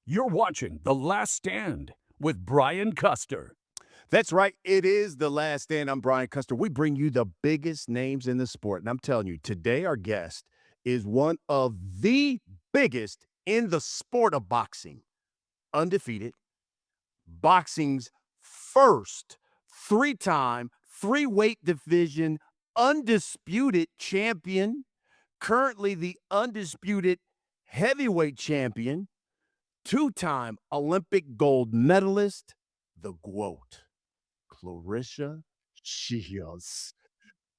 You're watching The Last Stand with Brian Custer. That's right. It is The Last Stand. I'm Brian Custer. We bring you the biggest names in the sport. And I'm telling you, today our guest is one of the biggest in the sport of boxing. Undefeated, boxing's first three-time, three-weight division, undisputed champion, currently the undisputed heavyweight champion, two-time Olympic gold medalist, the GWOAT. Claressa Shields.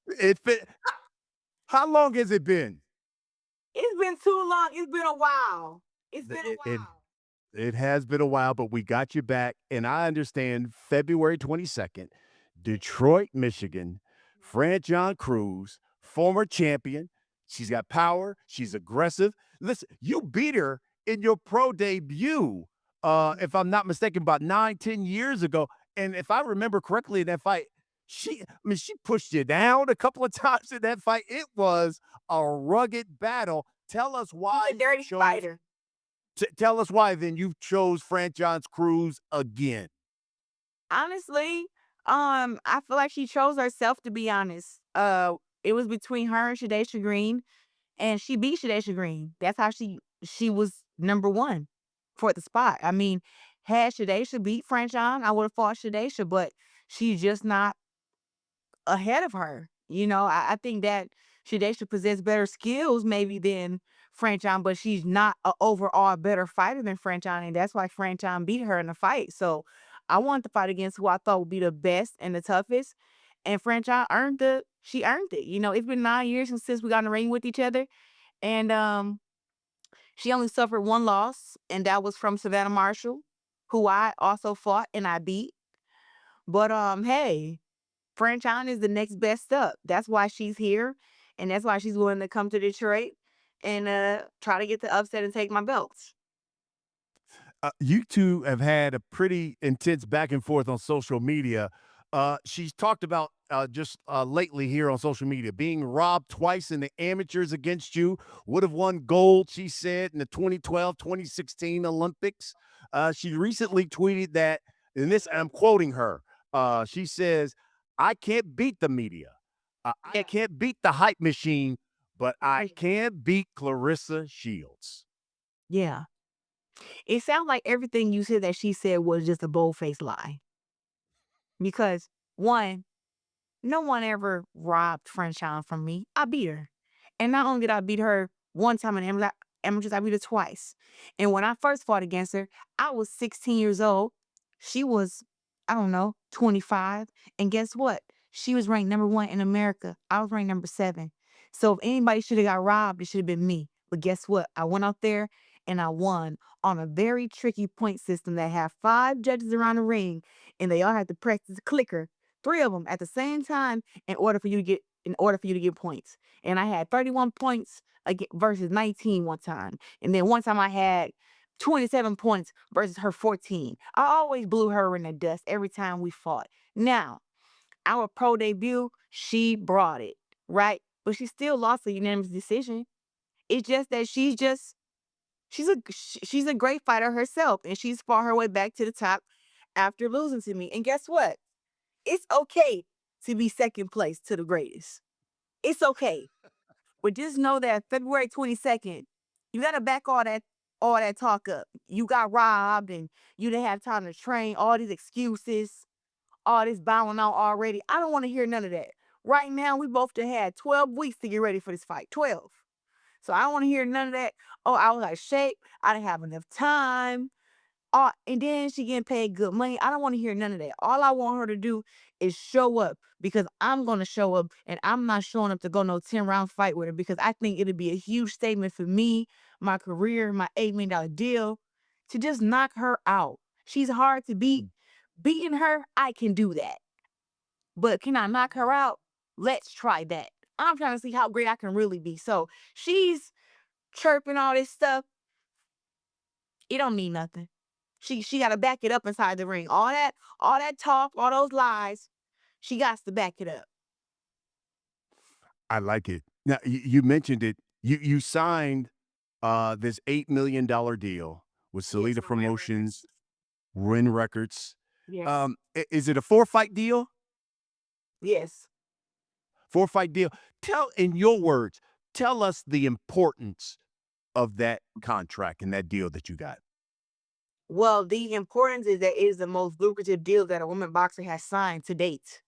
It been how long has it been? It's been too long. It's been a while. It's been a It it while. it has been a while, but we got you back, and I understand February 22nd, Detroit, Michigan, Franchon Cruz, former champion. She's got power, she's aggressive. Listen, you beat her in your pro debut, if I'm not mistaken, about 9, 10 years ago, and if I remember correctly in that fight, she pushed you down a couple of times in that fight. It was a rugged battle. Tell us She's why a you dirty chose fighter. tell us why then you chose Franchon Cruz again. Honestly, I feel like she chose herself to be honest. It was between her and Shadesha Green, and she beat Shadesha Green. That's how she was number one for the spot. I mean, had Shadesha beat Franchon, I would have fought Shadesha, but she's just not ahead of her. I think that Shadesha possess better skills maybe than Franchon, but she's not a overall better fighter than Franchon, and that's why Franchon beat her in the fight. So I want to fight against who I thought would be the best and the toughest. And Franchon she earned it. It's been 9 years since we got in the ring with each other. And she only suffered one loss, and that was from Savannah Marshall, who I also fought and I beat. But hey, Franchon is the next best up. That's why she's here, and that's why she's willing to come to Detroit and try to get the upset and take my belts. You two have had a pretty intense back and forth on social media. She's talked about just lately here on social media being robbed twice in the amateurs against you. Would have won gold, she said, in the 2012, 2016 Olympics. She recently tweeted that, and this I'm quoting her. She says, "I can't beat the media. I Yeah. can't beat the hype machine, but I Right. can beat Claressa Shields." Yeah. It sounds like everything you said that she said was just a bold-faced lie. Because one, no one ever robbed Franchon from me. I beat her. And not only did I beat her one time in amateurs, I beat her twice. And when I first fought against her, I was 16 years old. She was, I don't know, 25. And guess what? She was ranked number one in America. I was ranked number seven. So if anybody should have got robbed, it should have been me. But guess what? I went out there and I won on a very tricky point system that had 5 judges around the ring, and they all had to practice the clicker, three of them at the same time in order for you to get points. And I had 31 points versus 19 one time. And then one time I had 27 points versus her 14. I always blew her in the dust every time we fought. Now, our pro debut, she brought it, right? But she still lost a unanimous decision. It's just that she's a great fighter herself, and she's fought her way back to the top after losing to me. And guess what? It's okay to be second place to the greatest. It's okay. But just know that February 22nd, you gotta back all that talk up. You got robbed and you didn't have time to train, all these excuses, all this bowing out already. I don't want to hear none of that. Right now, we both done had 12 weeks to get ready for this fight. 12. So I don't want to hear none of that. Oh, I was out of shape. I didn't have enough time. And then she getting paid good money. I don't want to hear none of that. All I want her to do is show up because I'm going to show up, and I'm not showing up to go no 10-round fight with her because I think it'll be a huge statement for me, my career, my $8 million deal to just knock her out. She's hard to beat. Beating her, I can do that. But can I knock her out? Let's try that. I'm trying to see how great I can really be. So she's chirping all this stuff. It don't mean nothing. She gotta back it up inside the ring. All that talk, all those lies, she got to back it up. I like it. Now, you mentioned it. You signed this $8 million deal with Yes, Salida with Win Promotions, Win Records. Yes. Is it a 4-fight deal? Yes. 4-fight deal. Tell, in your words, tell us the importance of that contract and that deal that you got. Well, the importance is that it is the most lucrative deal that a woman boxer has signed to date,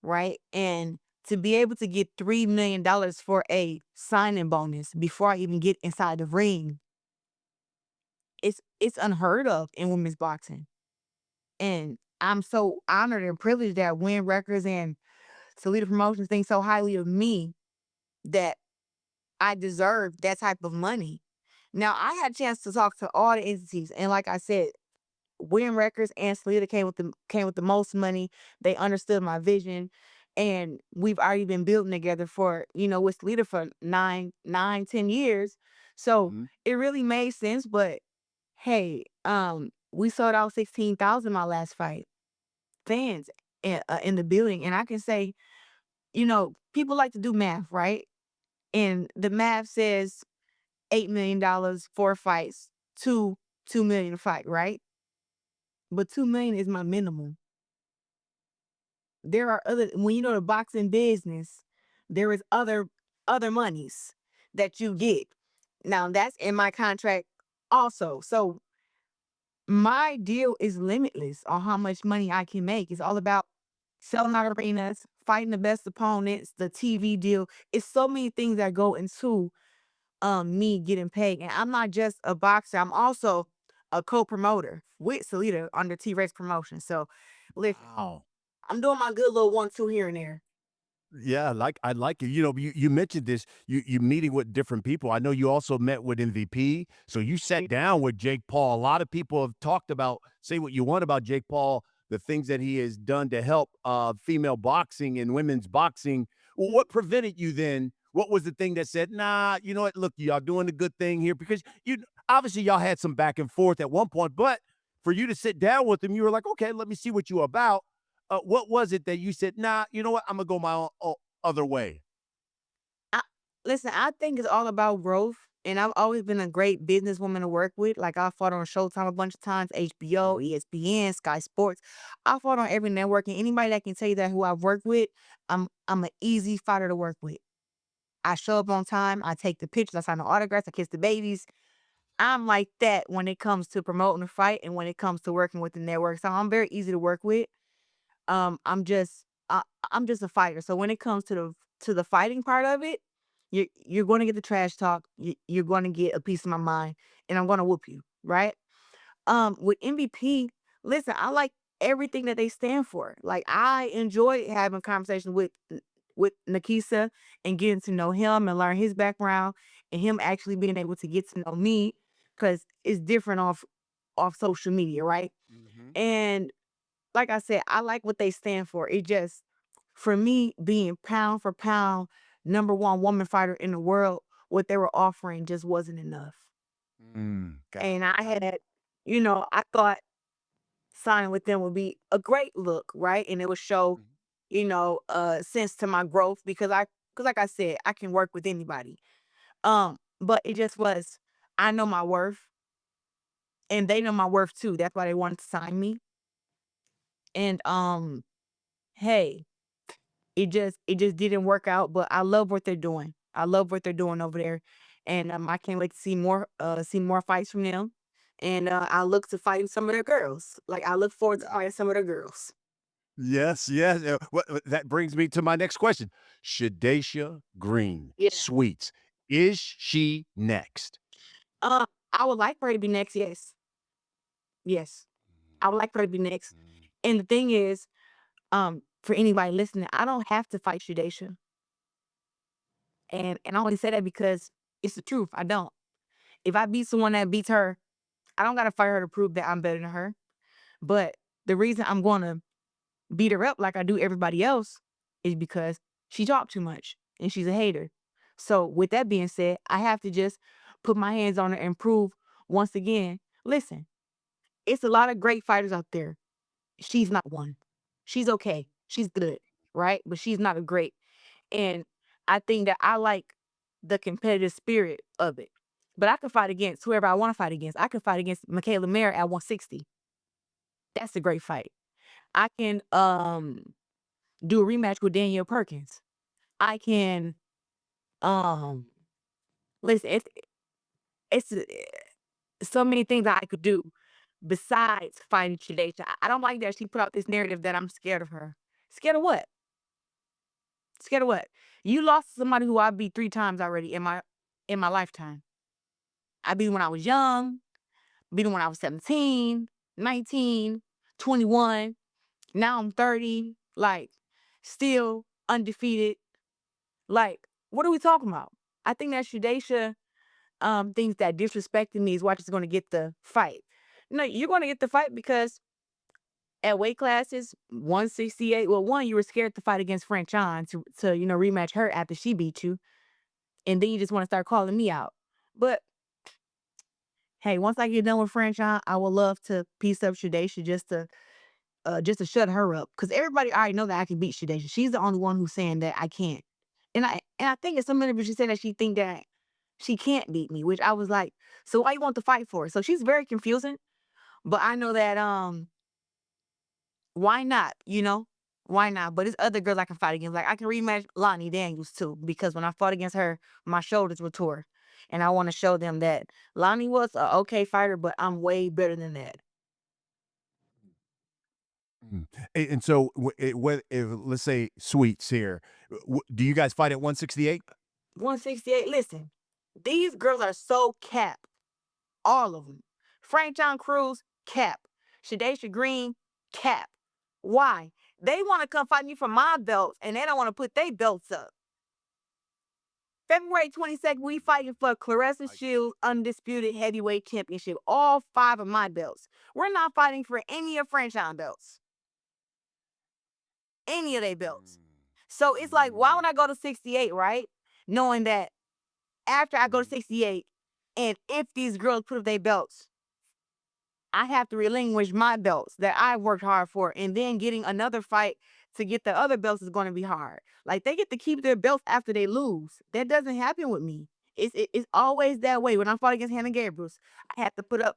right? And to be able to get $3 million for a signing bonus before I even get inside the ring, it's unheard of in women's boxing. And I'm so honored and privileged that Win Records and Salida Promotions think so highly of me that I deserve that type of money. Now I had a chance to talk to all the entities, and like I said, Win Records and Salida came with the most money. They understood my vision, and we've already been building together for with Salida for 10 years. So Mhm. it really made sense. But hey, we sold out 16,000 my last fight. Fans in the building, and I can say, people like to do math, right? And the math says $8 million, 4 fights, two million a fight, right? But 2 million is my minimum. There are other when you know the boxing business, there is other monies that you get. Now that's in my contract also. So my deal is limitless on how much money I can make. It's all about selling out arenas, fighting the best opponents, the TV deal. It's so many things that go into me getting paid. And I'm not just a boxer, I'm also a co-promoter with Salida under T-Rex Promotion. So listen, Wow. I'm doing my good little 1-2 here and there. Yeah, I like it. You mentioned this. You meeting with different people. I know you also met with MVP. So you sat down with Jake Paul. A lot of people have talked about, say what you want about Jake Paul, the things that he has done to help female boxing and women's boxing. What prevented you then? What was the thing that said, nah, you know what? Look, y'all doing a good thing here, because you obviously y'all had some back and forth at one point, but for you to sit down with him, you were like, okay, let me see what you're about. What was it that you said, nah, you know what? I'm gonna go my own other way. I, listen, I think it's all about growth. And I've always been a great businesswoman to work with. Like I fought on Showtime a bunch of times, HBO, Mhm. ESPN, Sky Sports. I fought on every network, and anybody that can tell you that who I've worked with, I'm an easy fighter to work with. I show up on time, I take the pictures, I sign the autographs, I kiss the babies. I'm like that when it comes to promoting a fight and when it comes to working with the network. So I'm very easy to work with. I'm just I'm just a fighter. So when it comes to the fighting part of it, you're going to get the trash talk. You're going to get a piece of my mind, and I'm going to whoop you, right? With MVP, listen, I like everything that they stand for. Like I enjoy having conversations with Nakisa and getting to know him and learn his background, and him actually being able to get to know me because it's different off social media, right? Mhm. And like I said, I like what they stand for. It just, for me, being pound for pound, #1 woman fighter in the world, what they were offering just wasn't enough. Got And it, I got it. had, I thought signing with them would be a great look, right? And it would show, Mhm. sense to my growth because like I said, I can work with anybody. But it just was, I know my worth and they know my worth too. That's why they wanted to sign me. And hey, it just didn't work out, but I love what they're doing. I love what they're doing over there, and I can't wait to see more fights from them. And I look to fighting some of their girls. Like I look forward to fighting some of their girls. Yes, yes. That brings me to my next question. Shadacia Green, Yeah. Sweets, is she next? Uh, I would like for her to be next. Yes, yes, I would like for her to be next. Mm. And the thing is, for anybody listening, I don't have to fight Shadacia, and I only say that because it's the truth. I don't. If I beat someone that beats her, I don't gotta fight her to prove that I'm better than her. But the reason I'm gonna beat her up like I do everybody else is because she talked too much and she's a hater. So with that being said, I have to just put my hands on her and prove once again, listen, it's a lot of great fighters out there. She's not one. She's okay. She's good, right? But she's not a great. And I think that I like the competitive spirit of it. But I can fight against whoever I want to fight against. I can fight against Michaela Mayer at 160. That's a great fight. I can do a rematch with Danielle Perkins. I can listen, it's so many things that I could do besides fighting Shadesha. I don't like that she put out this narrative that I'm scared of her. Scared of what? Scared of what? You lost to somebody who I beat 3 times already in my lifetime. I beat her when I was young, beat her when I was 17, 19, 21. Now I'm 30, like, still undefeated. Like, what are we talking about? I think that Shadesha thinks that disrespecting me is why she's going to get the fight. No, you're going to get the fight because at weight classes 168, well, one, you were scared to fight against Franchon to rematch her after she beat you, and then you just want to start calling me out. But hey, once I get done with Franchon, I would love to piece up Shadesha just to shut her up, because everybody already know that I can beat Shadesha. She's the only one who's saying that I can't. And I think in some interview she said that she think that she can't beat me, which I was like, so why you want the fight for? So she's very confusing. But I know that why not? Why not? But it's other girls I can fight against. Like I can rematch Lonnie Daniels too, because when I fought against her, my shoulders were tore. And I want to show them that Lonnie was a okay fighter, but I'm way better than that. Mm. And so, if let's say Sweets here, do you guys fight at 168? 168. Listen, these girls are so capped. All of them. Franchon Cruz, cap. Shadesha Green, cap. Why? They want to come fight me for my belts, and they don't want to put their belts up. February 22nd, we fighting for Claressa Shields Undisputed Heavyweight Championship. All 5 of my belts. We're not fighting for any of Franchon belts. Any of their belts. So it's like, why would I go to 68, right? Knowing that after I go to 68, and if these girls put up their belts, I have to relinquish my belts that I worked hard for, and then getting another fight to get the other belts is going to be hard. Like they get to keep their belts after they lose. That doesn't happen with me. It's always that way. When I fought against Hannah Gabriels, I had to put up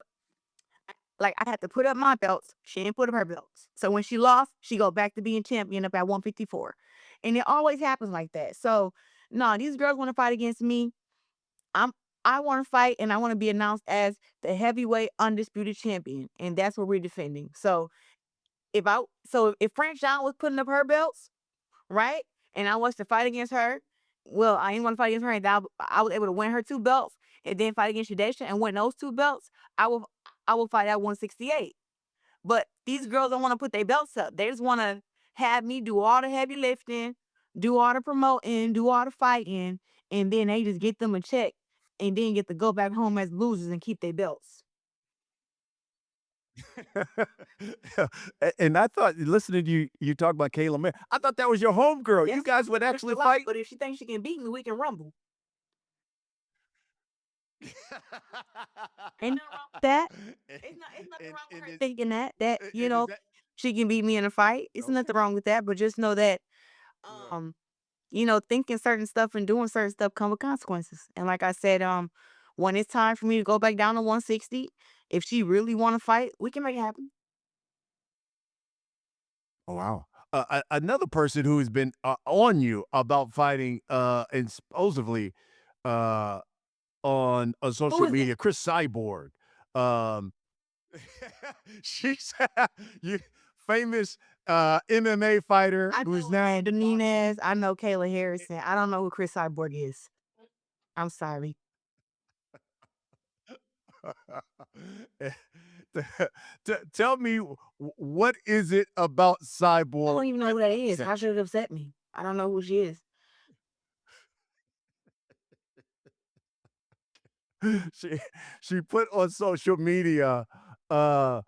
my belts. She didn't put up her belts. So when she lost, she go back to being champion up at 154, and it always happens like that. So no, these girls want to fight against me. I want to fight, and I want to be announced as the heavyweight undisputed champion, and that's what we're defending. So if Franchon was putting up her belts, right, and I was to fight against her, well, I didn't want to fight against her, and I was able to win her 2 belts, and then fight against Shadesha and win those 2 belts. I will fight at 168. But these girls don't want to put their belts up. They just want to have me do all the heavy lifting, do all the promoting, do all the fighting, and then they just get them a check and then get to go back home as losers and keep their belts. And I thought, listening to you talk about Kayla Mayer, I thought that was your homegirl. You Yes, guys would there's actually a lot, fight. but if she thinks she can beat me, we can rumble. Ain't nothing wrong with that. It's nothing wrong with her thinking that Is that she can beat me in a fight. It's okay? nothing wrong with that, but just know that Yeah. thinking certain stuff and doing certain stuff come with consequences. And like I said, when it's time for me to go back down to 160, if she really want to fight, we can make it happen. Oh wow. Another person who has been on you about fighting, and supposedly uh, on Who social is it? media, Chris Cyborg. Um, she's you famous MMA fighter I who's know now Amanda Nunes. I know Kayla Harrison. I don't know who Chris Cyborg is. I'm sorry. Tell me, what is it about I Cyborg? don't even know who that is. How should it upset me? I don't know who she is. she she put on social media, uh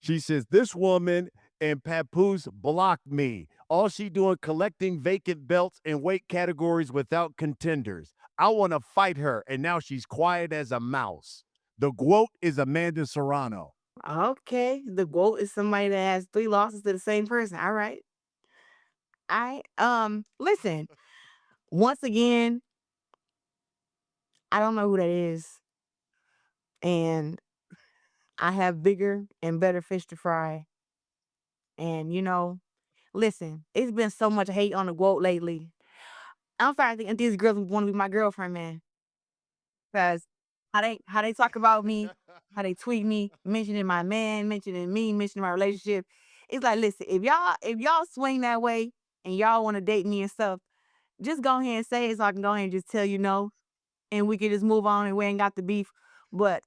she says, "This woman and Papoose blocked me. All she doing collecting vacant belts in weight categories without contenders. I want to fight her, and now she's quiet as a mouse. The GWOAT is Amanda Serrano." Okay, the GOAT is somebody that has 3 losses to the same person. All right. Listen. Once again, I don't know who that is. And I have bigger and better fish to fry. And, listen, it's been so much hate on the GWOAT lately. I'm starting to think these girls want to be my girlfriend, man. Because how they talk about me, how they tweet me, mentioning my man, mentioning me, mentioning my relationship. It's like, listen, if y'all swing that way and y'all want to date me and stuff, just go ahead and say it so I can go ahead and just tell you no. And we can just move on and we ain't got the beef. But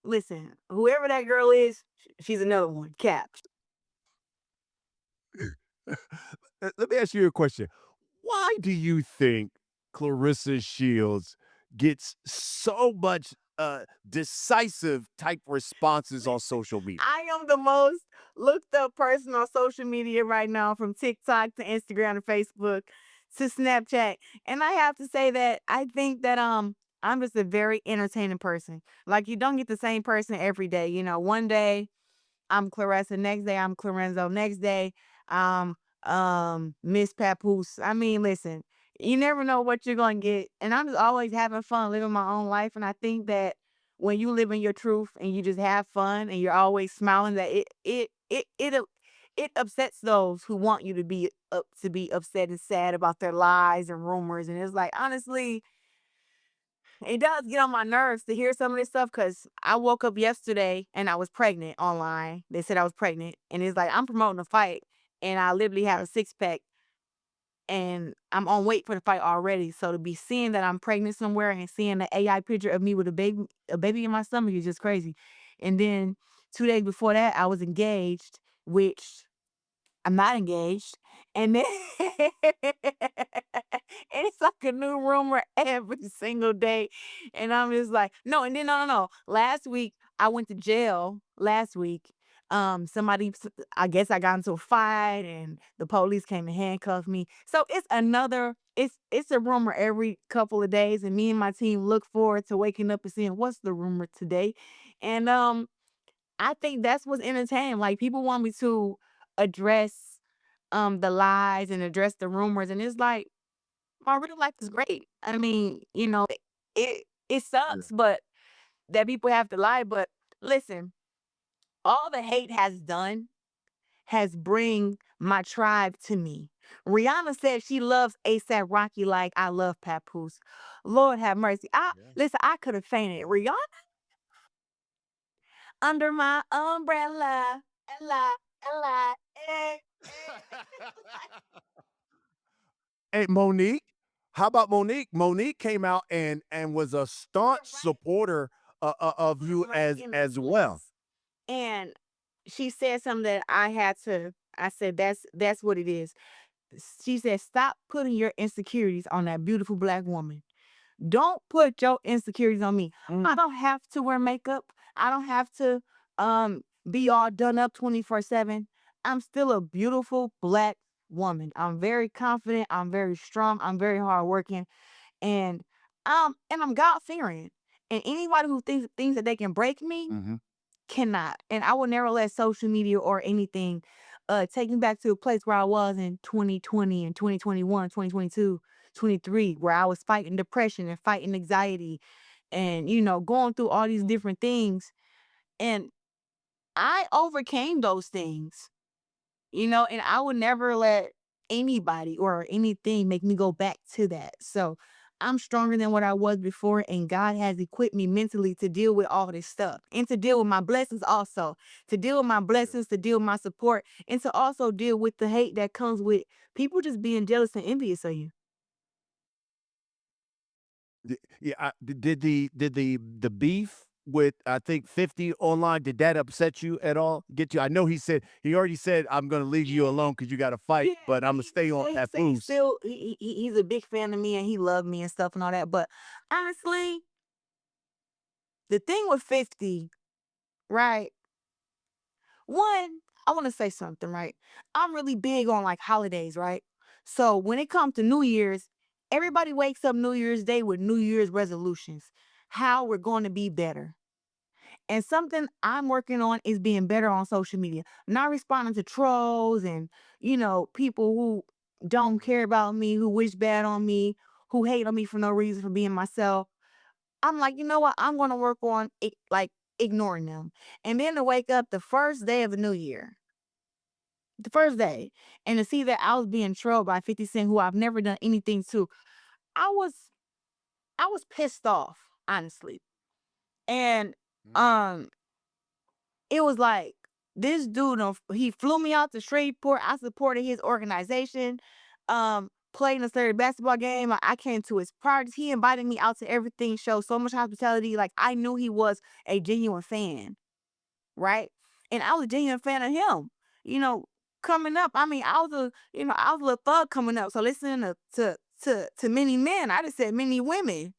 listen, whoever that girl is, she's another one. Cap. Let me ask you a question. Why do you think Claressa Shields gets so much decisive type responses on social media? I am the most looked up person on social media right now, from TikTok to Instagram to Facebook to Snapchat. And I have to say that I think that I'm just a very entertaining person. Like, you don't get the same person every day. One day I'm Claressa, next day I'm Clarenzo, next day I'm Miss Papoose. I mean, listen, you never know what you're gonna get. And I'm just always having fun living my own life. And I think that when you live in your truth and you just have fun and you're always smiling, that it upsets those who want you to be upset and sad about their lies and rumors. And it's like, honestly, it does get on my nerves to hear some of this stuff, because I woke up yesterday and I was pregnant online. They said I was pregnant. And it's like, I'm promoting a fight and I literally have a six pack and I'm on weight for the fight already. So to be seeing that I'm pregnant somewhere and seeing the AI picture of me with a baby in my stomach is just crazy. And then 2 days before that, I was engaged, which I'm not engaged. And then and it's like a new rumor every single day. And I'm just like, no, and then no. Last week I went to jail last week. I guess I got into a fight and the police came and handcuffed me. So it's a rumor every couple of days, and me and my team look forward to waking up and seeing what's the rumor today. And I think that's what's entertaining. Like, people want me to address the lies and address the rumors, and it's like, my real life is great. I mean, it Yeah. sucks, but that people have to lie. But listen, all the hate has done has bring my tribe to me. Rihanna said she loves ASAP Rocky like I love Papoose. Lord have mercy. Yeah. Listen, I could have fainted. Rihanna under my umbrella. Ella, Ella, eh, eh. Hey, Monique. How about Monique? Monique came out and was a staunch Right. supporter of you Right in as well. place. And she said something that I said, that's what it is. She said, stop putting your insecurities on that beautiful black woman. Don't put your insecurities on me. I don't have to wear makeup. I don't have to be all done up 24/7. I'm still a beautiful black woman. I'm very confident. I'm very strong. I'm very hardworking. And I'm God fearing. And anybody who thinks that they can break me Mhm. cannot. And I will never let social media or anything take me back to a place where I was in 2020 and 2021, 2022, 23, where I was fighting depression and fighting anxiety and, going through all these different things. And I overcame those things, and I would never let anybody or anything make me go back to that. So I'm stronger than what I was before, and God has equipped me mentally to deal with all this stuff and to deal with my blessings also, to deal with my Yeah. blessings, to deal with my support, and to also deal with the hate that comes with people just being jealous and envious of you. Yeah, did the beef with, I think, 50 online, did that upset you at all? Get you? I know he already said, I'm gonna leave you Yeah, alone because you got to fight, yeah. but I'm gonna He stay on said he that said he boost. still he's a big fan of me and he loved me and stuff and all that. But honestly, the thing with 50, right? One, I want to say something, right? I'm really big on like holidays, right? So when it comes to New Year's, everybody wakes up New Year's Day with New Year's resolutions, how we're going to be better. And something I'm working on is being better on social media, not responding to trolls and, people who don't Mhm. care about me, who wish bad on me, who hate on me for no reason for being myself. I'm like, you know what? I'm gonna work on it, like ignoring them. And then to wake up the first day of the new year, the first day, and to see that I was being trolled by 50 Cent, who I've never done anything to, I was I was pissed off, honestly. And Mm. um it was like this dude, he flew me out to Shreveport. I supported his organization. Played in a certain basketball game. I came to his parties. He invited me out to everything, showed so much hospitality. Like I knew he was a genuine fan, right? And I was a genuine fan of him. You know, coming up, I mean, I was a little thug coming up. So listening to many men, I just said many women,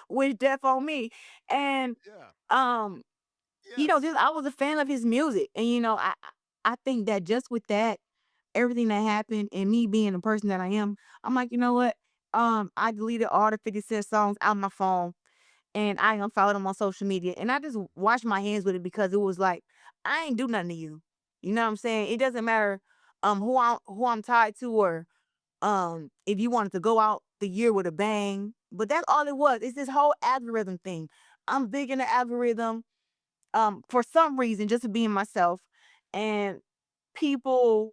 with death on me. And Yeah. um Yes. just I was a fan of his music, and I think that just with that, everything that happened, and me being the person that I am, I'm like, you know what? I deleted all the 50 Cent songs out my phone, and I unfollowed him on social media, and I just washed my hands with it because it was like I ain't do nothing to you. You know what I'm saying? It doesn't matter who I'm tied to, or if you wanted to go out the year with a bang, but that's all it was. It's this whole algorithm thing. I'm big in the algorithm, for some reason, just to being myself, and people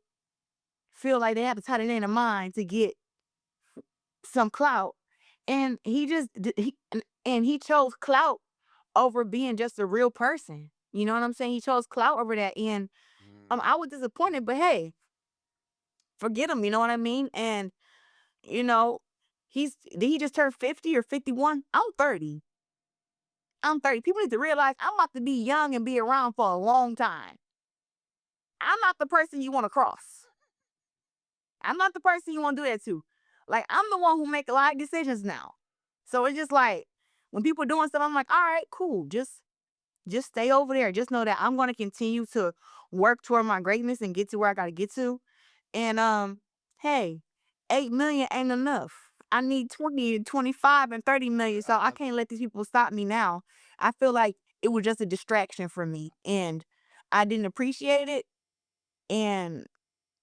feel like they have to tie it in their mind to get some clout, and and he chose clout over being just a real person. You know what I'm saying? He chose clout over that, and I was disappointed, but hey, forget him. You know what I mean? And you know, did he just turn 50 or 51? I'm 30. I'm 30. People need to realize I'm about to be young and be around for a long time. I'm not the person you want to cross. I'm not the person you want to do that to. Like, I'm the one who make a lot of decisions now. So it's just like when people doing stuff, I'm like, all right, cool. Just stay over there. Just know that I'm gonna continue to work toward my greatness and get to where I gotta get to. And hey, 8 million ain't enough. I need 20, 25, and 30 million. So I can't let these people stop me now. I feel like it was just a distraction for me. And I didn't appreciate it. And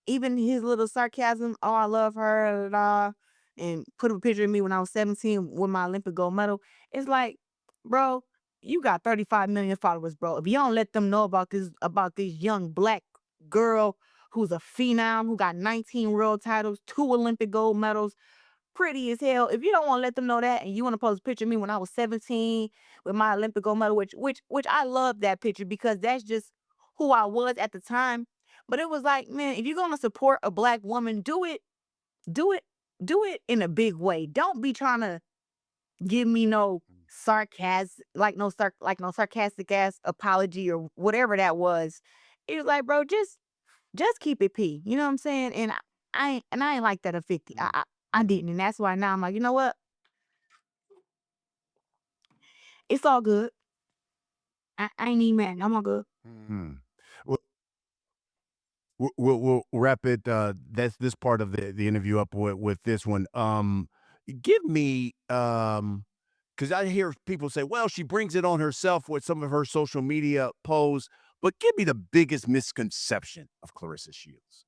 even his little sarcasm, "Oh, I love her," da, da, and put a picture of me when I was 17 with my Olympic gold medal. It's like, bro, you got 35 million followers, bro. If you don't let them know about this young black girl who's a phenom, who got 19 world titles, 2 Olympic gold medals, pretty as hell. If you don't want to let them know that, and you want to post a picture of me when I was 17 with my Olympic gold medal, which I love that picture because that's just who I was at the time. But it was like, man, if you're gonna support a black woman, do it, do it in a big way. Don't be trying to give me no sarcasm, like no sarcastic ass apology or whatever that was. It was like, bro, just keep it P. You know what I'm saying? And I ain't like that at 50. I didn't. And that's why now I'm like, you know what? It's all good. I ain't even mad. I'm all good. Hmm. Well, we'll wrap it. That's this part of the interview up with this one. Give me because I hear people say, "Well, she brings it on herself with some of her social media posts." But give me the biggest misconception of Claressa Shields.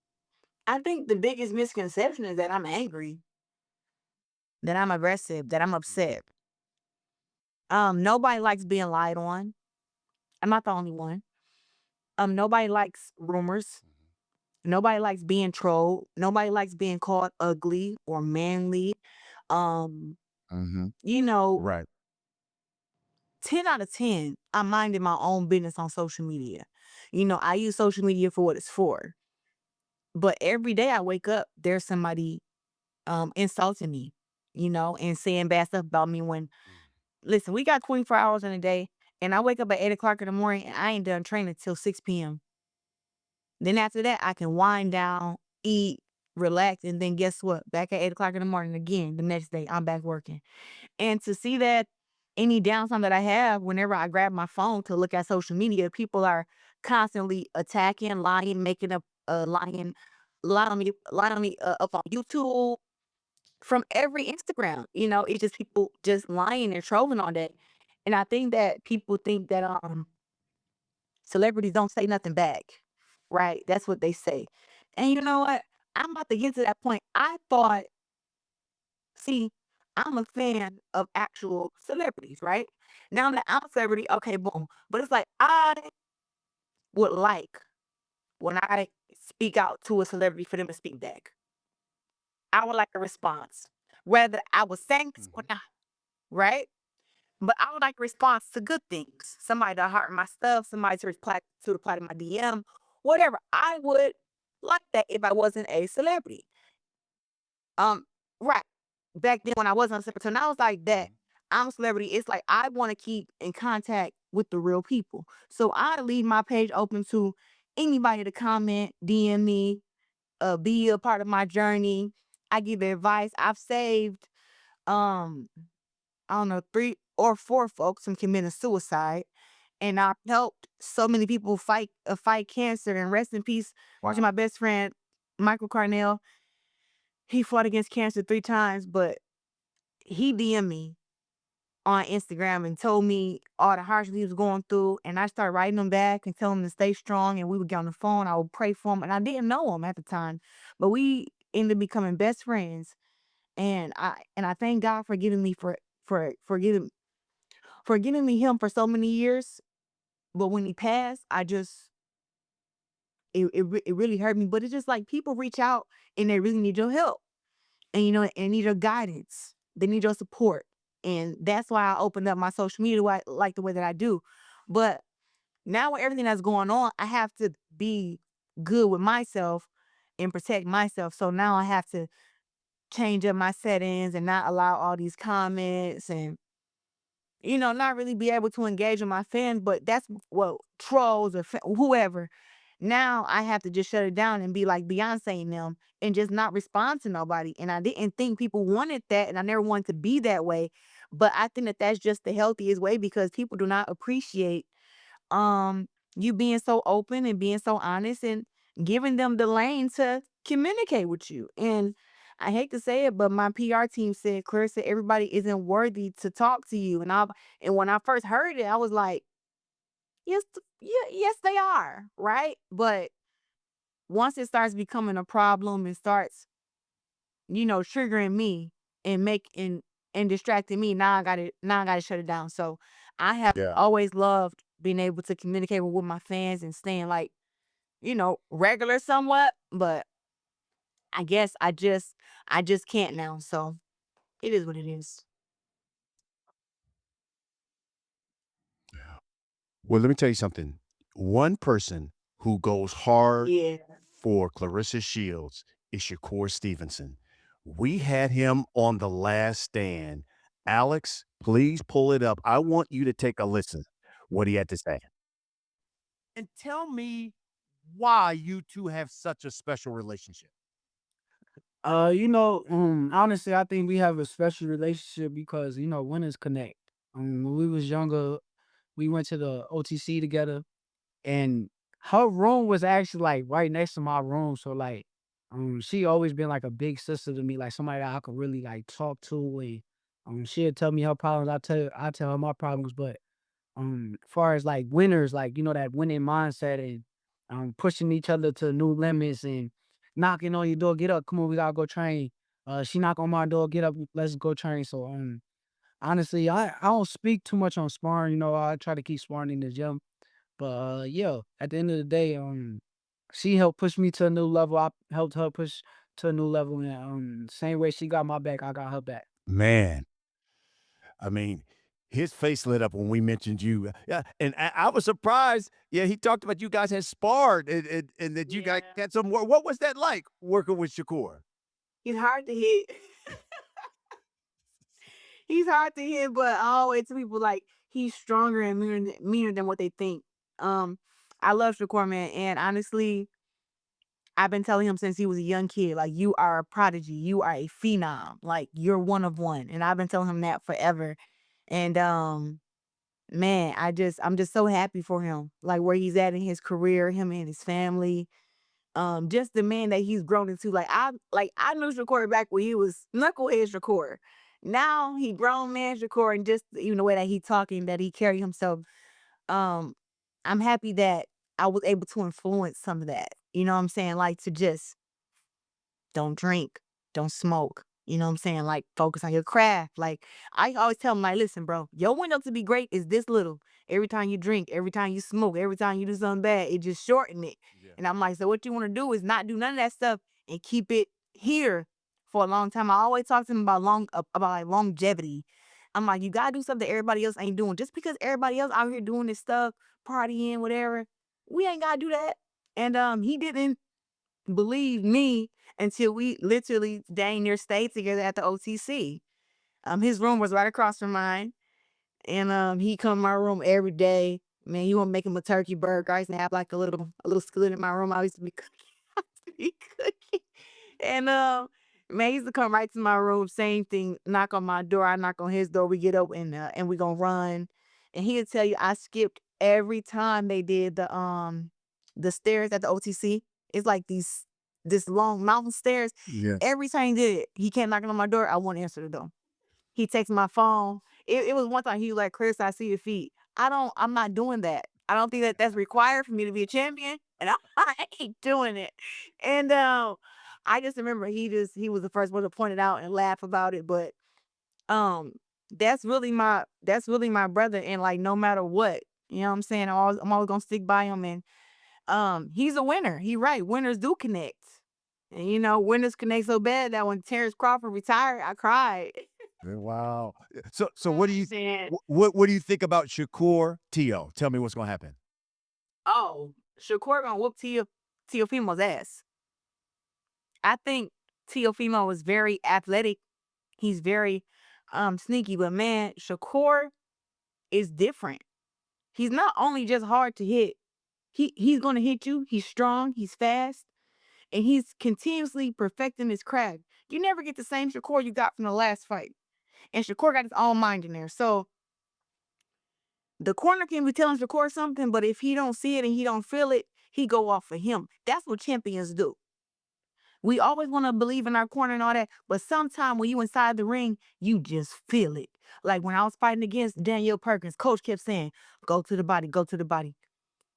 I think the biggest misconception is that I'm angry, that I'm aggressive, that I'm upset. Nobody likes being lied on. I'm not the only one. Nobody likes rumors. Nobody likes being trolled. Nobody likes being called ugly or manly. Um, Mm-hmm. you know, Right. 10 out of 10, I'm minding my own business on social media. I use social media for what it's for. But every day I wake up, there's somebody insulting me, and saying bad stuff about me when listen, we got 24 hours in a day, and I wake up at 8 o'clock in the morning and I ain't done training till 6 p.m. Then after that, I can wind down, eat, relax, and then guess what? Back at 8 o'clock in the morning again, the next day, I'm back working. And to see that any downtime that I have, whenever I grab my phone to look at social media, people are constantly attacking, lying, making up, lying on me up on YouTube, from every Instagram. It's just people just lying and trolling on that. And I think that people think that celebrities don't say nothing back, right? That's what they say. And you know what? I'm about to get to that point. See, I'm a fan of actual celebrities, right? Now that I'm a celebrity, okay, boom. But it's like I would like when I speak out to a celebrity for them to speak back. I would like a response, whether I was thanks or Mhm. not, right? But I would like a response to good things. Somebody to heart my stuff, somebody to reply to my DM, whatever. I would like that if I wasn't a celebrity. Um, right. Back then when I wasn't a celebrity. So now it's like that. Mhm. I'm a celebrity. It's like I want to keep in contact with the real people. So I leave my page open to anybody to comment, DM me, be a part of my journey. I give advice. I've saved um I don't know, 3 or 4 folks from committing suicide. And I've helped so many people fight cancer. And rest in peace, watching my best friend, Michael Carnell. He fought against cancer 3 times, but he DM'd me on Instagram and told me all the hardships he was going through. And I started writing him back and telling him to stay strong. And we would get on the phone. I would pray for him. And I didn't know him at the time, but we ended up becoming best friends. And I thank God for giving me for giving me him for so many years. But when he passed, it really hurt me. But it's just like people reach out and they really need your help, and and need your guidance. They need your support, and that's why I opened up my social media like the way that I do. But now with everything that's going on, I have to be good with myself and protect myself. So now I have to change up my settings and not allow all these comments and not really be able to engage with my fans, but that's what trolls or whoever. Now I have to just shut it down and be like Beyonce and them and just not respond to nobody. And I didn't think people wanted that, and I never wanted to be that way. But I think that that's just the healthiest way because people do not appreciate um you being so open and being so honest and giving them the lane to communicate with you. And I hate to say it, but my PR team said, Clarissa, everybody isn't worthy to talk to you. And when I first heard it, I was like, yes, yeah, yes, they are, right? But once it starts becoming a problem and starts, triggering me and and distracting me, now I gotta shut it down. So I have Yeah. always loved being able to communicate with my fans and staying like, regular somewhat, but I guess I just can't now. So it is what it is. Well, let me tell you something. One person who goes hard Yeah. for Claressa Shields is Shakur Stevenson. We had him on The Last Stand. Alex, please pull it up. I want you to take a listen what he had to say. And tell me why you two have such a special relationship. Honestly, I think we have a special relationship because, winners connect. When we was younger, we went to the OTC together, and her room was actually like right next to my room. So like, she always been like a big sister to me, like somebody that I could really like talk to, and she'd tell me her problems, I tell her my problems. But far as like winners, like that winning mindset and pushing each other to new limits and knocking on your door, get up, come on, we gotta go train. She knock on my door, get up, let's go train. So honestly, I don't speak too much on sparring. I try to keep sparring in the gym. But yeah, at the end of the day, she helped push me to a new level. I helped her push to a new level, and same way she got my back, I got her back. Man, I mean, his face lit up when we mentioned you. Yeah, and I was surprised. Yeah, he talked about you guys had sparred and that you guys Yeah. had some work. What was that like working with Shakur? He's hard to hit. He's hard to hit, but I always tell people like he's stronger and meaner than what they think. Um, I love Shakur, man, and honestly, I've been telling him since he was a young kid, like you are a prodigy, you are a phenom, like you're one of one, and I've been telling him that forever. And man, I'm just so happy for him, like where he's at in his career, him and his family. Just the man that he's grown into. Like I knew Shakur back when he was knucklehead Shakur. Now he grown man Shakur, and just the way that he talking, that he carry himself. Um, I'm happy that I was able to influence some of that. You know what I'm saying? Like to just don't drink, don't smoke. You know what I'm saying? Like, focus on your craft. Like, I always tell them, like, listen, bro, your window to be great is this little. Every time you drink, every time you smoke, every time you do something bad, it just shorten it. Yeah. And I'm like, so what you want to do is not do none of that stuff and keep it here for a long time. I always talk to them about like longevity. I'm like, you gotta do something everybody else ain't doing. Just because everybody else out here doing this stuff, partying, whatever, we ain't gotta do that. And he didn't believe me until we literally dang near stayed together at the OTC. His room was right across from mine. And he come in my room every day. Man, you want to make him a turkey burger. I used to have like a little skillet in my room. I used to be cooking. And man, he used to come right to my room, same thing, knock on my door, I knock on his door, we get up and we gonna run. And he'll tell you I skipped every time they did the stairs at the OTC. It's like this long mountain stairs. Yeah. Every time he did it, he came knocking on my door, I wouldn't answer the door. He takes my phone. It was one time he was like, Chris, I see your feet. I'm not doing that. I don't think that that's required for me to be a champion. And I ain't doing it. And I just remember he was the first one to point it out and laugh about it. But um that's really my brother. And like, no matter what, you know what I'm saying? I'm always gonna stick by him. And he's a winner. He right. Winners do connect. And winners connect so bad that when Terrence Crawford retired, I cried. Wow. So what do you Saying, what do you think about Shakur Tio? Tell me what's gonna happen. oh, Shakur gonna whoop Teofimo's ass. I think Teofimo is very athletic. He's very sneaky, but man, Shakur is different. He's not only just hard to hit. He's gonna hit you. He's strong. He's fast, and he's continuously perfecting his craft. You never get the same Shakur you got from the last fight. And Shakur got his own mind in there. So the corner can be telling Shakur something, but if he don't see it and he don't feel it, he go off of him. That's what champions do. We always want to believe in our corner and all that, but sometimes when you inside the ring, you just feel it. Like when I was fighting against Danielle Perkins, coach kept saying, go to the body, go to the body.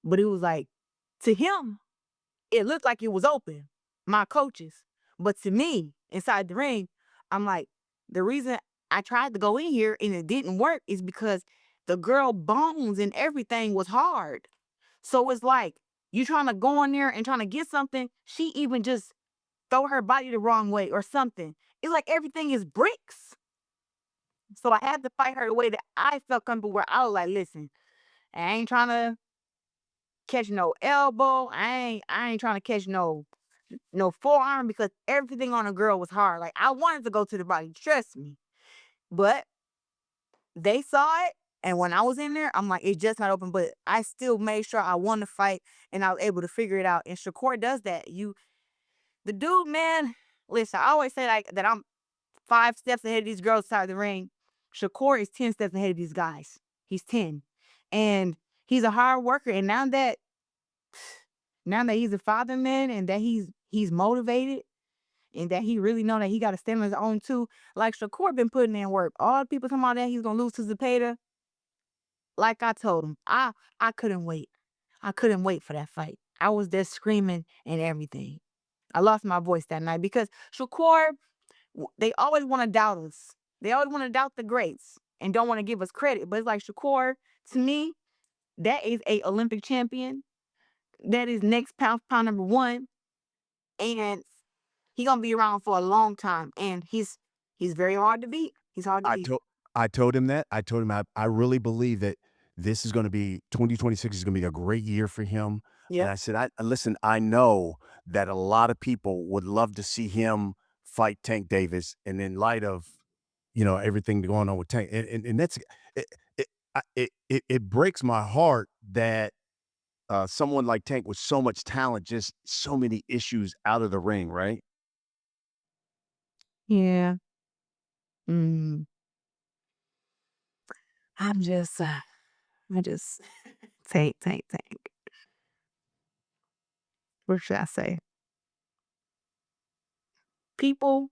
But it was like, to him, it looked like it was open, my coaches. But to me, inside the ring, I'm like, the reason I tried to go in here and it didn't work is because the girl bones and everything was hard. So it's like, you trying to go in there and trying to get something, she even just throw her body the wrong way or something. It's like everything is bricks. So I had to fight her the way that I felt comfortable, where I was like, listen, I ain't trying to catch no elbow. I ain't trying to catch no forearm, because everything on a girl was hard. Like, I wanted to go to the body, trust me. But they saw it, and when I was in there, I'm like, it's just not open. But I still made sure I won the fight, and I was able to figure it out. And Shakur does that. The dude, man, listen, I always say like that I'm 5 steps ahead of these girls inside the ring. Shakur is 10 steps ahead of these guys. He's 10. And he's a hard worker. And now that he's a father, man, and that he's motivated, and that he really know that he got to stand on his own too. Like, Shakur been putting in work. All the people talking about that he's gonna lose to Zepeda. Like I told him, I couldn't wait. I couldn't wait for that fight. I was there screaming and everything. I lost my voice that night because Shakur, they always want to doubt us. They always want to doubt the greats and don't want to give us credit. But it's like, Shakur, to me, that is a Olympic champion. That is next pound for pound number one. And he gonna be around for a long time. And he's very hard to beat. He's hard to I beat. told I told him that. I told him I really believe that this is going to be 2026 is going to be a great year for him. And Yep. I said, listen, I know that a lot of people would love to see him fight Tank Davis, and in light of everything going on with Tank, and that's it. It breaks my heart that someone like Tank with so much talent, just so many issues out of the ring, right? Yeah. Mm. I'm just I just Tank. What should I say? People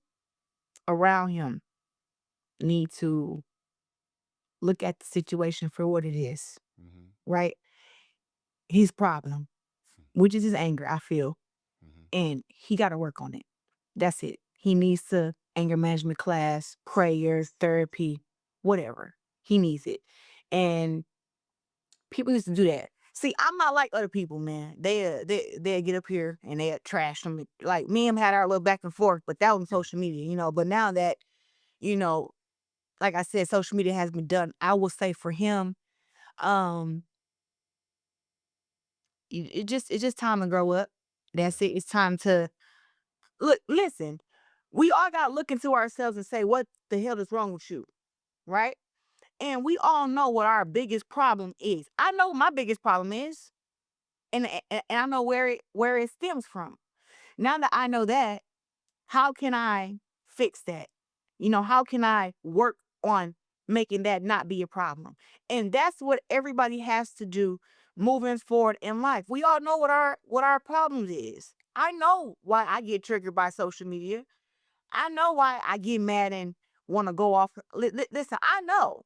around him need to look at the situation for what it is, Mhm, right? His problem, which is his anger, I feel, mhm. and he got to work on it. That's it. He needs to anger management class, prayers, therapy, whatever. He needs it. And people used to do that. See, I'm not like other people, man. They get up here and they trash them. Like me and him had our little back and forth, but that was on social media, you know. But now that, you know, like I said, social media has been done. I will say for him, um, it's just time to grow up. That's it. It's time to look. Listen, we all got to look into ourselves and say, what the hell is wrong with you, right? And we all know what our biggest problem is. I know what my biggest problem is, and I know where it stems from. Now that I know that, how can I fix that? You know, how can I work on making that not be a problem? And that's what everybody has to do moving forward in life. We all know what our problems is. I know why I get triggered by social media. I know why I get mad and want to go off. Listen, I know.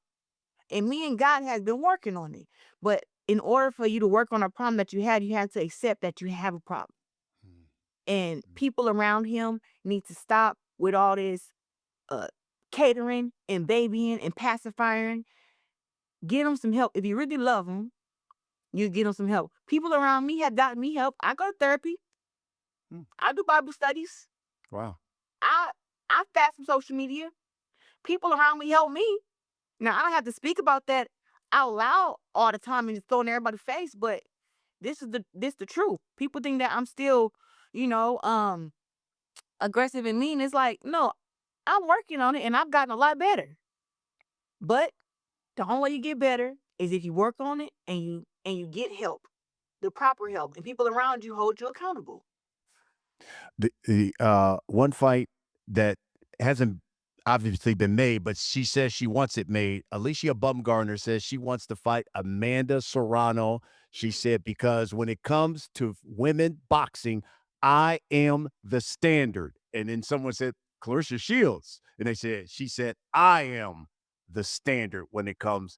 And me and God has been working on it. But in order for you to work on a problem that you have to accept that you have a problem. And people around him need to stop with all this uh, catering and babying and pacifying. Get him some help. If you really love him, you get him some help. People around me have gotten me help. I go to therapy. I do Bible studies. Wow. I I fast from social media. People around me help me. Now I don't have to speak about that out loud all the time and just throw in everybody's face, but this the truth. People think that I'm still, you know, aggressive and mean. It's like, no, I'm working on it and I've gotten a lot better. But the only way you get better is if you work on it and you get help, the proper help, and people around you hold you accountable. The one fight that hasn't obviously been made, but she says she wants it made. Alicia Bumgarner says she wants to fight Amanda Serrano. She said, because when it comes to women boxing, I am the standard. And then someone said, Claressa Shields. And she said, I am the standard when it comes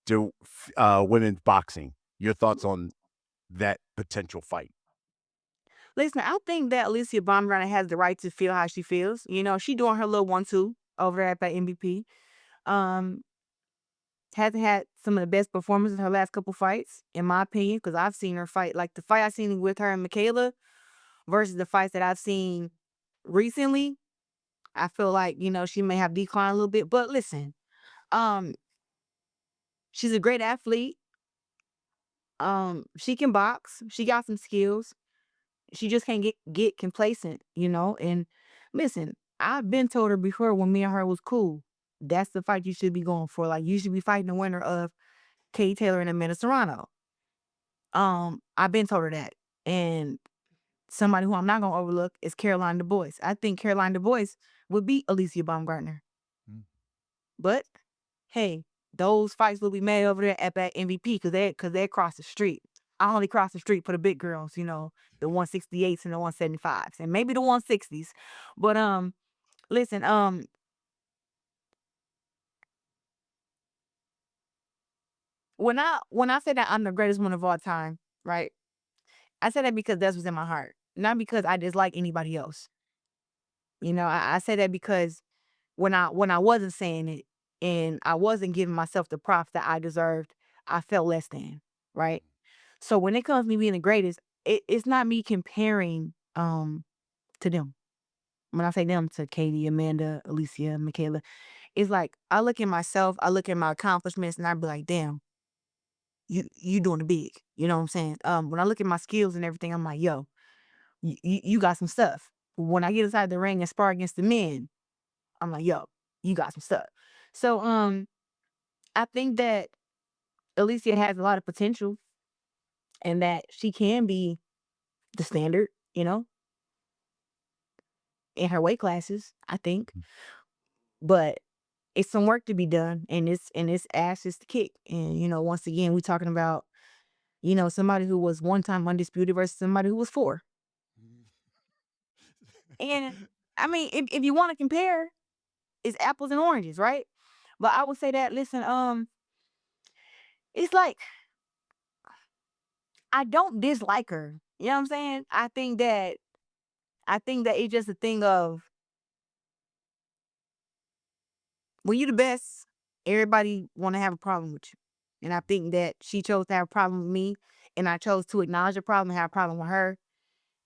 to women's boxing. Your thoughts on that potential fight? Listen, I think that Alicia Baumgartner has the right to feel how she feels. You know, she doing her little 1-2 over there at that MVP. Um, hasn't had some of the best performances in her last couple fights, in my opinion, because I've seen her fight. Like the fight I've seen with her and Michaela versus the fights that I've seen recently, I feel like, you know, she may have declined a little bit. But listen, um, she's a great athlete. She can box. She got some skills. She just can't get complacent, you know. And listen, I've been told her before when me and her was cool. That's the fight you should be going for. Like you should be fighting the winner of Katie Taylor and Amanda Serrano. I've been told her that. And somebody who I'm not gonna overlook is Caroline Du I think Caroline Du would beat Alicia Baumgartner. But hey, those fights will be made over there at that MVP because they across the street. I only cross the street for the big girls, you know, the 168s and the 175s, and maybe the 160s. But listen, when I say that I'm the greatest one of all time, right? I say that because that's what's in my heart, not because I dislike anybody else. You know, I say that because when I wasn't saying it and I wasn't giving myself the props that I deserved, I felt less than, right? So when it comes to me being the greatest, it's not me comparing to them. When I say them, to Katie, Amanda, Alicia, Michaela, it's like I look at myself, I look at my accomplishments, and I be like, damn, you doing the big. You know what I'm saying? When I look at my skills and everything, I'm like, yo, you got some stuff. When I get inside the ring and spar against the men, I'm like, yo, you got some stuff. So I think that Alicia has a lot of potential and that she can be the standard, you know, in her weight classes, I think. But it's some work to be done and it's ass is to kick. And, you know, once again, we're talking about, you know, somebody who was one time undisputed versus somebody who was four. And I mean, if you want to compare, it's apples and oranges, right? But I would say that, listen, it's like I don't dislike her. You know what I'm saying? I think that it's just a thing of when you the best, everybody want to have a problem with you. And I think that she chose to have a problem with me, and I chose to acknowledge the problem and have a problem with her,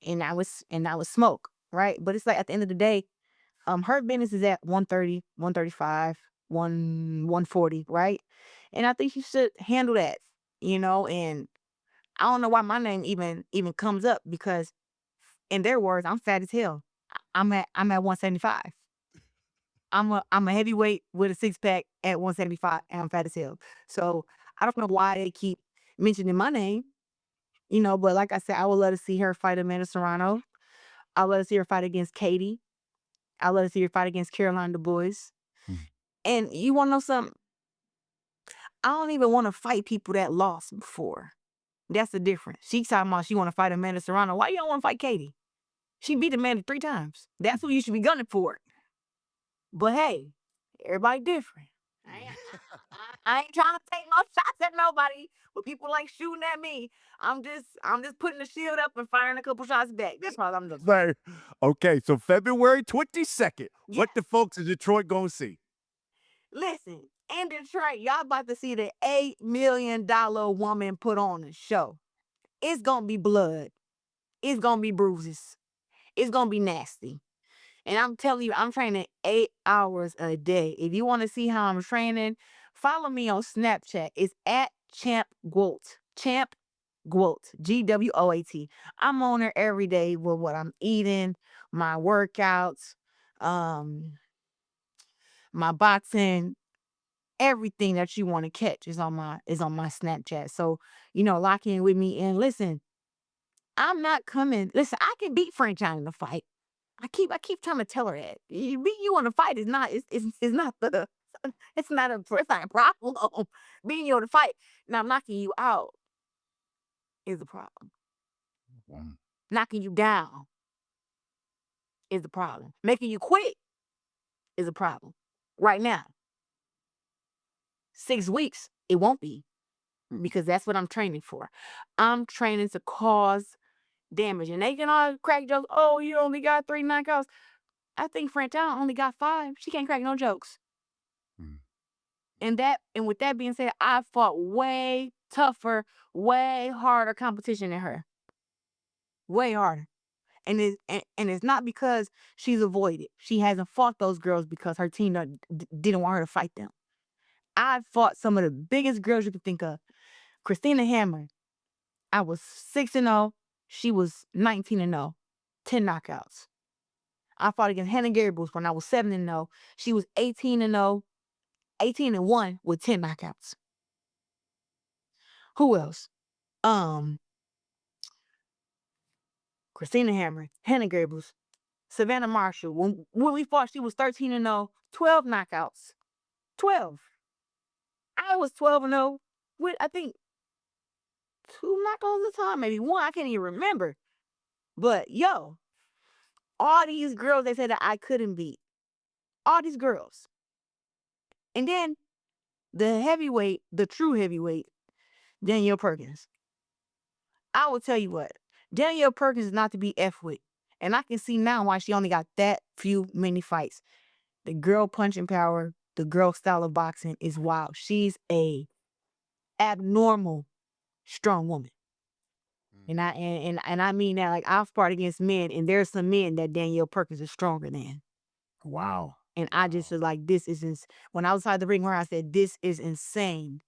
and I was smoke, right? But it's like at the end of the day, her business is at 130, 135, 140, right? And I think she should handle that, and I don't know why my name even comes up because in their words, I'm fat as hell. I'm at 175. I'm a heavyweight with a six pack at 175 and I'm fat as hell. So I don't know why they keep mentioning my name, but like I said, I would love to see her fight Amanda Serrano. I would love to see her fight against Katie. I would love to see her fight against Caroline Du Bois. Hmm. And you wanna know something? I don't even want to fight people that lost before. That's the difference. She talking about she want to fight Amanda Serrano. Why you don't want to fight Katie? She beat Amanda 3 times. That's who you should be gunning for. But hey, everybody different. I ain't trying to take no shots at nobody, but people like shooting at me. I'm just putting the shield up and firing a couple shots back. That's all I'm doing. Say, okay, so February 22nd, Yeah. what the folks in Detroit gonna see? Listen, in Detroit, y'all about to see the $8 million woman put on a show. It's gonna be blood. It's gonna be bruises. It's gonna be nasty. And I'm telling you, I'm training 8 hours a day. If you want to see how I'm training, follow me on Snapchat. It's at Champ GWOAT. Champ GWOAT. GWOAT. I'm on there every day with what I'm eating, my workouts, my boxing, everything that you want to catch is on my Snapchat. So, lock in with me and listen. I'm not coming. Listen, I can beat Franchon in the fight. I keep trying to tell her that. Beating you in a fight is not it's not the it's not a problem. Beating you in a fight. Now knocking you out is a problem. Mm. Knocking you down is a problem. Making you quit is a problem. Right now. 6 weeks, it won't be. Because that's what I'm training for. I'm training to cause damage. And they can all crack jokes. Oh, you only got 3 knockouts. I think Franchon only got 5. She can't crack no jokes. Mm. And with that being said, I fought way tougher, way harder competition than her. Way harder. And it's not because she's avoided. She hasn't fought those girls because her team didn't want her to fight them. I fought some of the biggest girls you could think of. Christina Hammer, I was 6-0. She was 19-0. 10 knockouts. I fought against Hannah Garibles when I was 7-0. She was 18-0. 18-1 with 10 knockouts. Who else? Christina Hammer, Hannah Garibles, Savannah Marshall. When we fought, she was 13-0, 12 knockouts. 12. I was 12-0 with, I think, 2 knockouts at the time, maybe 1. I can't even remember. But, all these girls they said that I couldn't beat. All these girls. And then the heavyweight, the true heavyweight, Danielle Perkins. I will tell you what, Danielle Perkins is not to be F with. And I can see now why she only got that many fights. The girl punching power, the girl style of boxing is wild. She's a abnormal strong woman. And I mean that, like, I've fought against men, and there's some men that Danielle Perkins is stronger than. Wow. And I just was like, this is when I was outside the ring where I said, this is insane.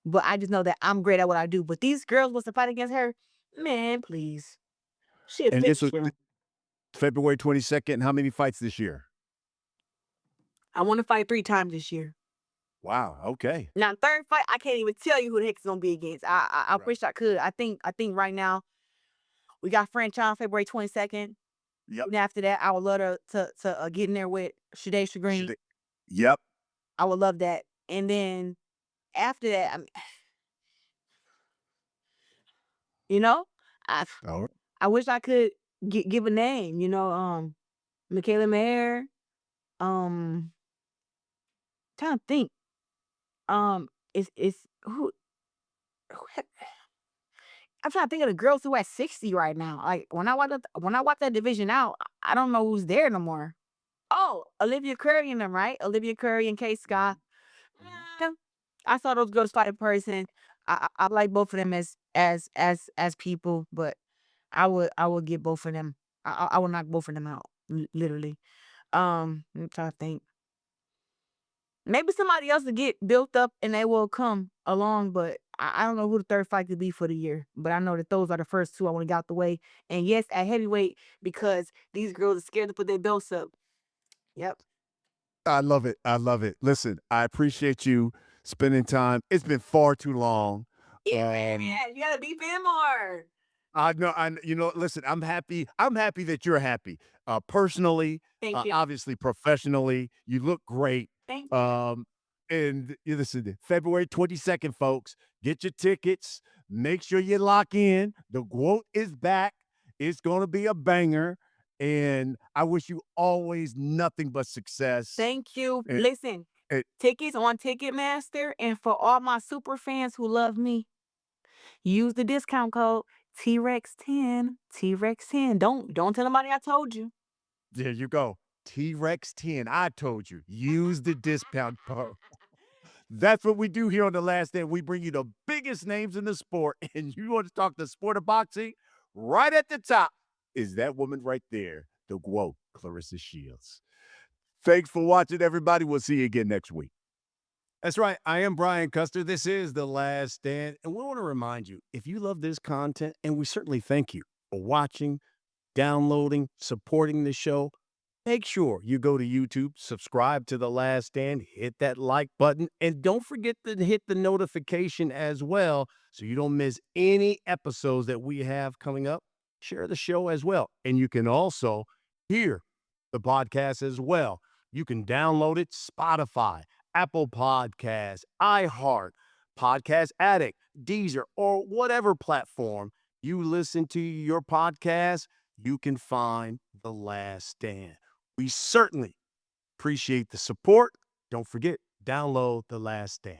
But I just know that I'm great at what I do. But these girls was to fight against her, man, please. She a And this was finisher. February 22nd. How many fights this year? I want to fight 3 times this year. Wow. Okay. Now, third fight, I can't even tell you who the heck is gonna be against. I Right. wish I could. I think right now we got Franchon February 22nd. Yep. And after that, I would love to get in there with Shade Green. Yep. I would love that. And then after that, I All right. I wish I could give a name. Michaela Mayer. Trying to think. It's who I'm trying to think of the girls who at 60 right now. Like when I watch that division out, I don't know who's there no more. Oh, Olivia Curry and them, right? Olivia Curry and K Scott. Yeah, I saw those girls fight in person. I like both of them as people, but I would get both of them. I would knock both of them out, literally. I'm trying to think. Maybe somebody else will get built up and they will come along, but I don't know who the third fight could be for the year. But I know that those are the first two I want to get out the way. And yes, at heavyweight, because these girls are scared to put their belts up. Yep. I love it. I love it. Listen, I appreciate you spending time. It's been far too long. Yeah, man, you gotta be fan more. I know. Listen, I'm happy. I'm happy that you're happy. Personally, Thank you. obviously, professionally, you look great. Thank you. And you listen, February 22nd, folks, get your tickets. Make sure you lock in. The GWOAT is back. It's going to be a banger. And I wish you always nothing but success. Thank you. And, Listen, and tickets on Ticketmaster, and for all my super fans who love me, use the discount code T-Rex10. T-Rex10. Don't tell nobody I told you. there you go. T-Rex 10. I told you. Use the discount code. That's what we do here on The Last Stand. We bring you the biggest names in the sport, and you want to talk the sport of boxing? Right at the top is that woman right there, the GWOAT, Claressa Shields. Thanks for watching, everybody. We'll see you again next week. That's right. I am Brian Custer. This is The Last Stand, and we want to remind you, if you love this content, and we certainly thank you for watching, downloading, supporting the show, make sure you go to YouTube, subscribe to The Last Stand, hit that like button, and don't forget to hit the notification as well so you don't miss any episodes that we have coming up. Share the show as well. And you can also hear the podcast as well. You can download it Spotify, Apple Podcasts, iHeart, Podcast Addict, Deezer, or whatever platform you listen to your podcast, you can find The Last Stand. We certainly appreciate the support. Don't forget, download The Last Stand.